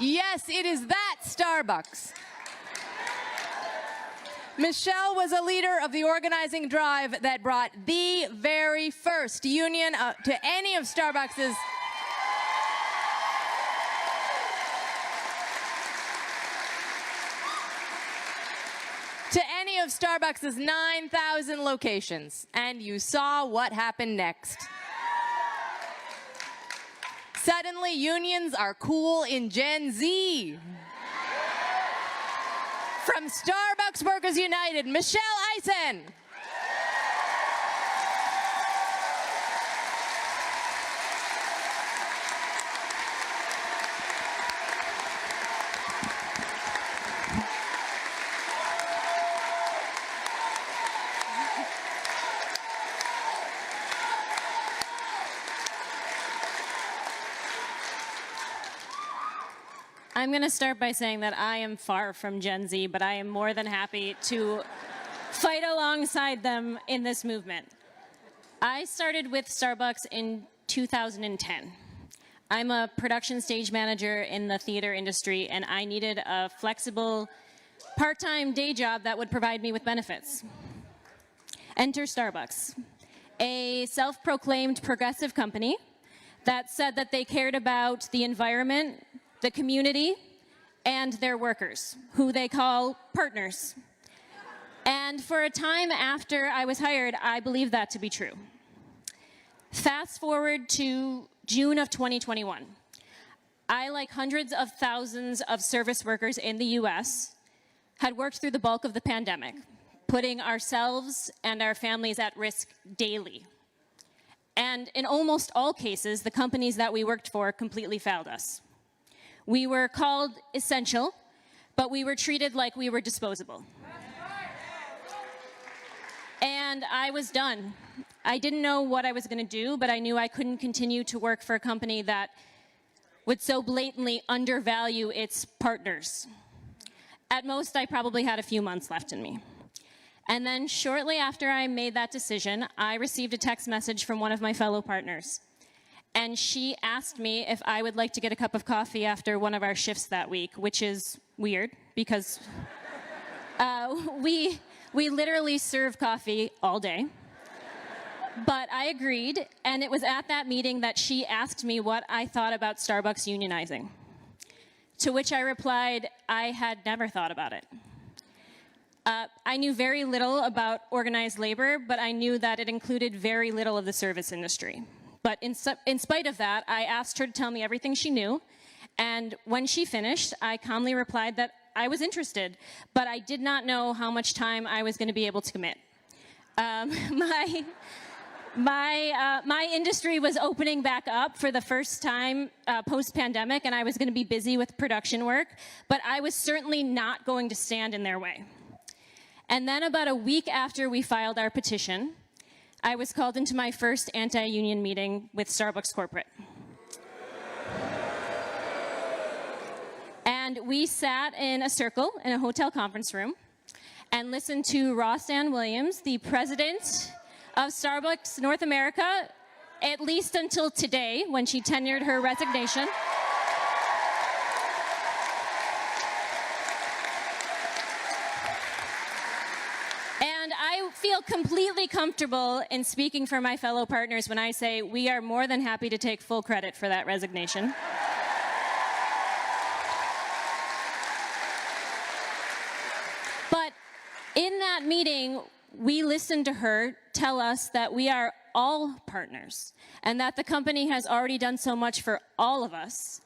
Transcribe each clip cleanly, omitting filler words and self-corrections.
Yes, it is that Starbucks. Michelle was a leader of the organizing drive that brought the very first union to any of Starbucks's to any of Starbucks's 9,000 locations. And you saw what happened next. Suddenly, unions are cool in Gen Z. From Starbucks Workers United, Michelle Eisen. I'm going to start by saying that I am far from Gen Z, but I am more than happy to fight alongside them in this movement. I started with Starbucks in 2010. I'm a production stage manager in the theater industry, and I needed a flexible part-time day job that would provide me with benefits. Enter Starbucks, a self-proclaimed progressive company that said that they cared about the environment, the community, and their workers, who they call partners. And for a time after I was hired, I believed that to be true. Fast forward to June of 2021. I, like hundreds of thousands of service workers in the US, had worked through the bulk of the pandemic, putting ourselves and our families at risk daily. And in almost all cases, the companies that we worked for completely failed us. We were called essential, but we were treated like we were disposable. And I was done. I didn't know what I was going to do, but I knew I couldn't continue to work for a company that would so blatantly undervalue its partners. At most, I probably had a few months left in me. And then shortly after I made that decision, I received a text message from one of my fellow partners. And she asked me if I would like to get a cup of coffee after one of our shifts that week, which is weird because we literally serve coffee all day. But I agreed, and it was at that meeting that she asked me what I thought about Starbucks unionizing. To which I replied, I had never thought about it. I knew very little about organized labor, but I knew that it included very little of the service industry. But in spite of that, I asked her to tell me everything she knew, and when she finished, I calmly replied that I was interested, but I did not know how much time I was going to be able to commit. My industry was opening back up for the first time post-pandemic, and I was going to be busy with production work, but I was certainly not going to stand in their way. And then about a week after we filed our petition, I was called into my first anti-union meeting with Starbucks Corporate. And we sat in a circle in a hotel conference room and listened to Rosanne Williams, the president of Starbucks North America, at least until today when she tendered her resignation. I feel completely comfortable in speaking for my fellow partners when I say we are more than happy to take full credit for that resignation. But in that meeting, we listened to her tell us that we are all partners and that the company has already done so much for all of us.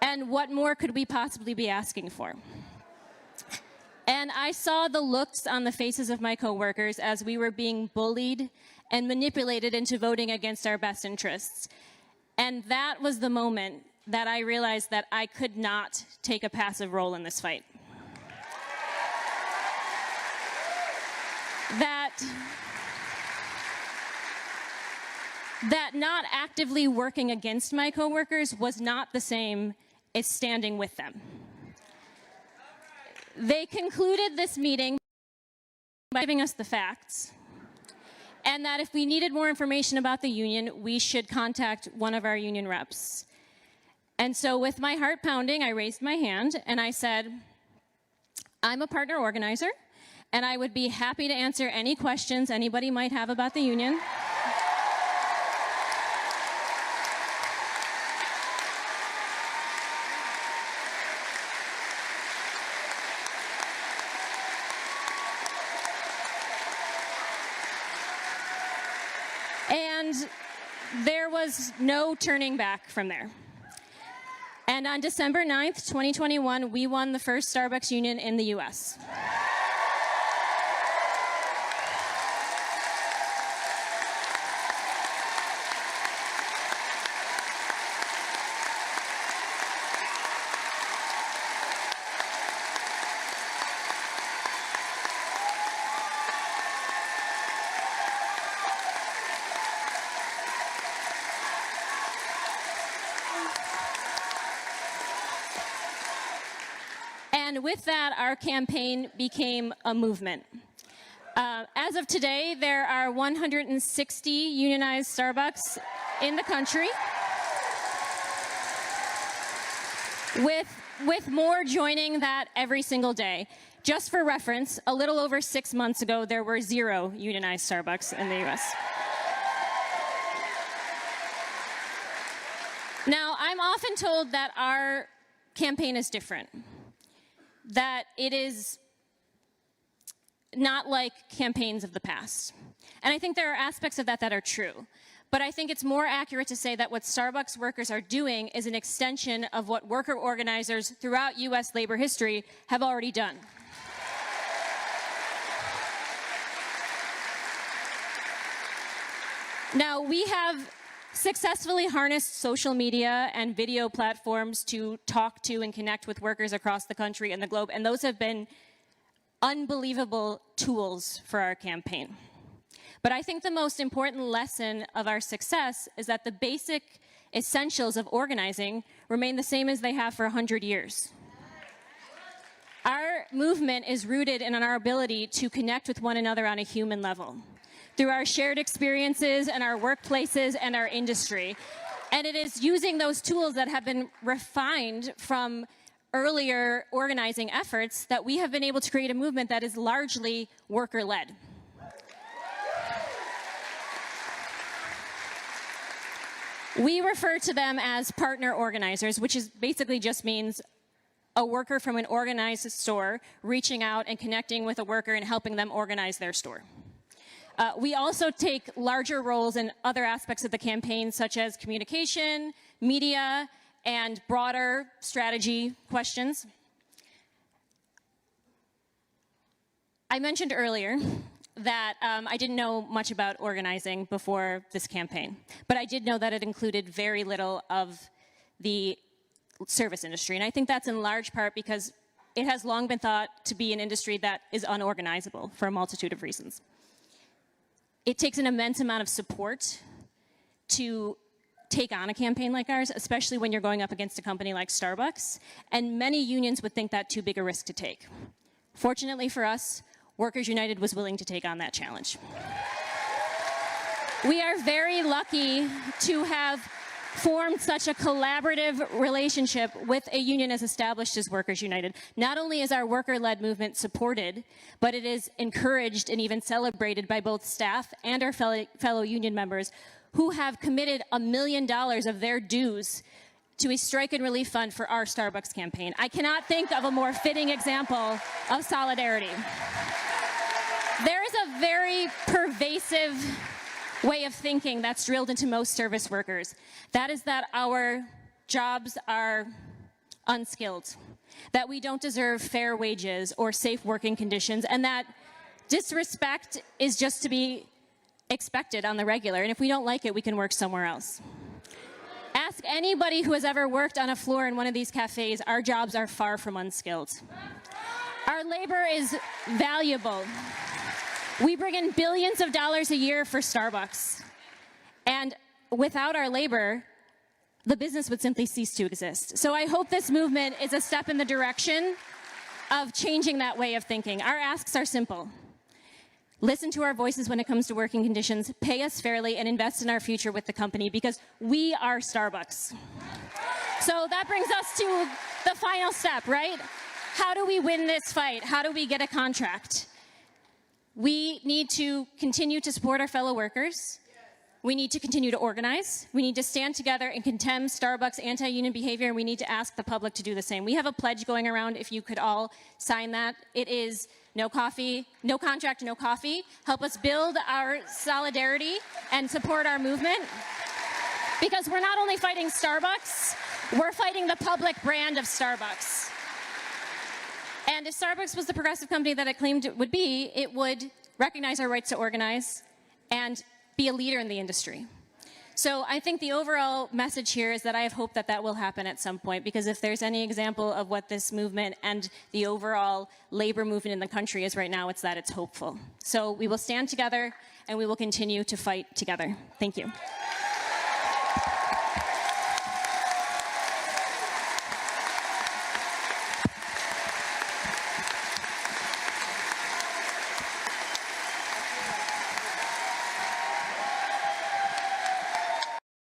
And what more could we possibly be asking for? And I saw the looks on the faces of my coworkers as we were being bullied and manipulated into voting against our best interests. And that was the moment that I realized that I could not take a passive role in this fight. That not actively working against my coworkers was not the same as standing with them. They concluded this meeting by giving us the facts, and that if we needed more information about the union, we should contact one of our union reps. And so with my heart pounding, I raised my hand and I said, I'm a partner organizer, and I would be happy to answer any questions anybody might have about the union. And there was no turning back from there. And on December 9th, 2021, we won the first Starbucks union in the US. And with that, our campaign became a movement. As of today, there are 160 unionized Starbucks in the country, with more joining that every single day. Just for reference, a little over 6 months ago, there were 0 unionized Starbucks in the US. Now, I'm often told that our campaign is different, that it is not like campaigns of the past. And I think there are aspects of that that are true. But I think it's more accurate to say that what Starbucks workers are doing is an extension of what worker organizers throughout US labor history have already done. Now, we have successfully harnessed social media and video platforms to talk to and connect with workers across the country and the globe, and those have been unbelievable tools for our campaign. But I think the most important lesson of our success is that the basic essentials of organizing remain the same as they have for 100 years. Our movement is rooted in our ability to connect with one another on a human level, through our shared experiences and our workplaces and our industry. And it is using those tools that have been refined from earlier organizing efforts that we have been able to create a movement that is largely worker-led. We refer to them as partner organizers, which is basically just means a worker from an organized store reaching out and connecting with a worker and helping them organize their store. We also take larger roles in other aspects of the campaign, such as communication, media, and broader strategy questions. I mentioned earlier that I didn't know much about organizing before this campaign, but I did know that it included very little of the service industry. And I think that's in large part because it has long been thought to be an industry that is unorganizable for a multitude of reasons. It takes an immense amount of support to take on a campaign like ours, especially when you're going up against a company like Starbucks, and many unions would think that too big a risk to take. Fortunately for us, Workers United was willing to take on that challenge. We are very lucky to have formed such a collaborative relationship with a union as established as Workers United. Not only is our worker-led movement supported, but it is encouraged and even celebrated by both staff and our fellow union members who have committed $1 million of their dues to a strike and relief fund for our Starbucks campaign. I cannot think of a more fitting example of solidarity. There is a very pervasive way of thinking that's drilled into most service workers. That is that our jobs are unskilled, that we don't deserve fair wages or safe working conditions, and that disrespect is just to be expected on the regular, and if we don't like it, we can work somewhere else. Ask anybody who has ever worked on a floor in one of these cafes, our jobs are far from unskilled. Our labor is valuable. We bring in billions of dollars a year for Starbucks. And without our labor, the business would simply cease to exist. So I hope this movement is a step in the direction of changing that way of thinking. Our asks are simple. Listen to our voices when it comes to working conditions, pay us fairly, and invest in our future with the company because we are Starbucks. So that brings us to the final step, right? How do we win this fight? How do we get a contract? We need to continue to support our fellow workers. We need to continue to organize. We need to stand together and condemn Starbucks' anti-union behavior, and we need to ask the public to do the same. We have a pledge going around, if you could all sign that. It is no coffee, no contract, no coffee. Help us build our solidarity and support our movement. Because we're not only fighting Starbucks, we're fighting the public brand of Starbucks. And if Starbucks was the progressive company that it claimed it would be, it would recognize our rights to organize and be a leader in the industry. So I think the overall message here is that I have hope that that will happen at some point, because if there's any example of what this movement and the overall labor movement in the country is right now, it's that it's hopeful. So we will stand together and we will continue to fight together. Thank you.